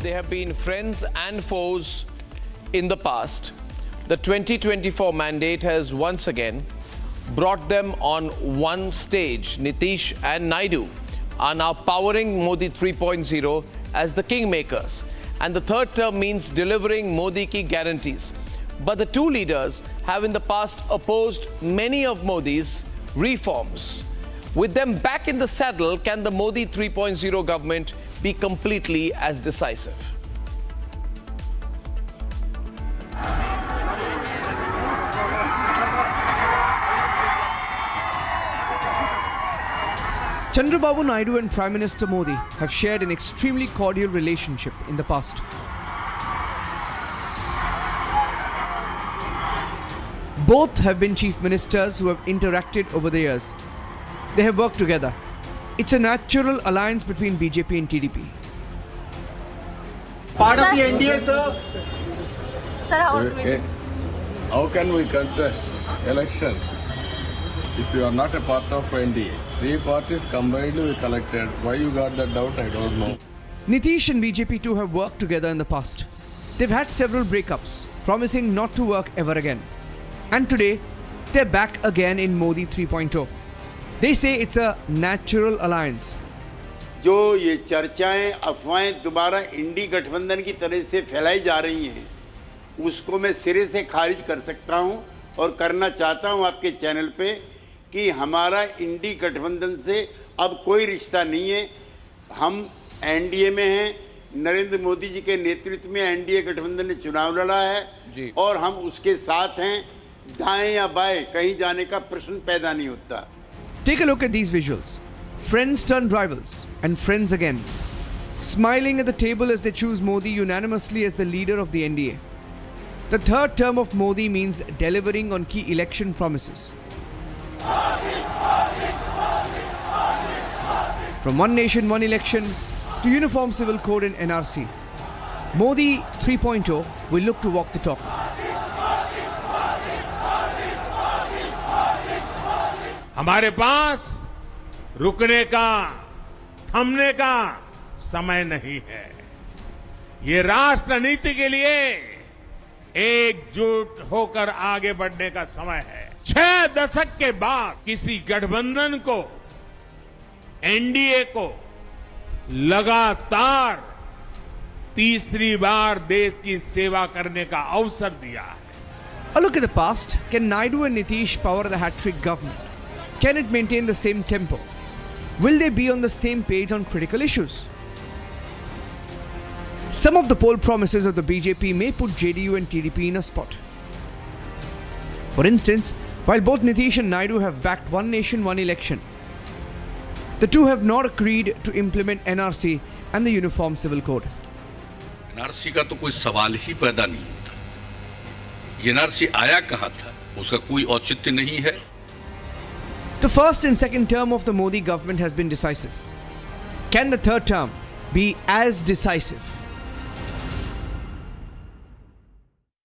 they have been friends and foes in the past, the 2024 mandate has once again brought them on one stage. Nitish and Naidu are now powering Modi 3.0 as the kingmakers. And the third term means delivering Modi ki guarantees. But the two leaders have in the past opposed many of Modi's reforms. With them back in the saddle, can the Modi 3.0 government be completely as decisive? Chandrababu Naidu and Prime Minister Modi have shared an extremely cordial relationship in the past. Both have been chief ministers who have interacted over the years. They have worked together. It's a natural alliance between BJP and TDP. Part of the NDA, sir. Sir, how was it? How can we contest elections if you are not a part of NDA? Three parties combined we collected. Why you got that doubt, I don't know. Nitish and BJP too have worked together in the past. They've had several breakups, promising not to work ever again. And today, they're back again in Modi 3.0. They say it's a natural alliance. जो ये चर्चाएं अफवाहें दोबारा इंडी गठबंधन की तरह से फैलाई जा रही हैं, उसको मैं सिरे से खारिज कर सकता हूं और करना चाहता हूं आपके चैनल पे कि हमारा इंडी गठबंधन से अब कोई रिश्ता नहीं है। हम एनडीए में हैं, नरेंद्र मोदी जी के नेतृत्व में एनडीए गठबंधन ने चुनाव लड़ा है और हम उसके साथ हैं। दाएं या बाएं कहीं जाने का प्रश्न पैदा नहीं होता। Take a look at these visuals. Friends turned rivals and friends again. Smiling at the table as they choose Modi unanimously as the leader of the NDA. The third term of Modi means delivering on key election promises. From one nation, one election to uniform civil code and NRC, Modi 3.0 will look to walk the talk. हमारे पास रुकने का, थमने का समय नहीं है। ये राष्ट्र नीति के लिए एकजुट होकर आगे बढ़ने का समय है। 6 दशक के बाद किसी गठबंधन को, एनडीए को लगातार तीसरी बार देश की सेवा करने का अवसर दिया है। A look at the past. Can Naidu and Nitish power the hat-trick government? Can it maintain the same tempo? Will they be on the same page on critical issues? Some of the poll promises of the BJP may put JDU and TDP in a spot. For instance, while both Nitish and Naidu have backed one nation, one election, the two have not agreed to implement NRC and the Uniform Civil Code. NRC का तो कोई सवाल ही पैदा नहीं होता। ये NRC आया कहां था, उसका कोई औचित्य नहीं है। The first and second term of the Modi government has been decisive. Can the third term be as decisive?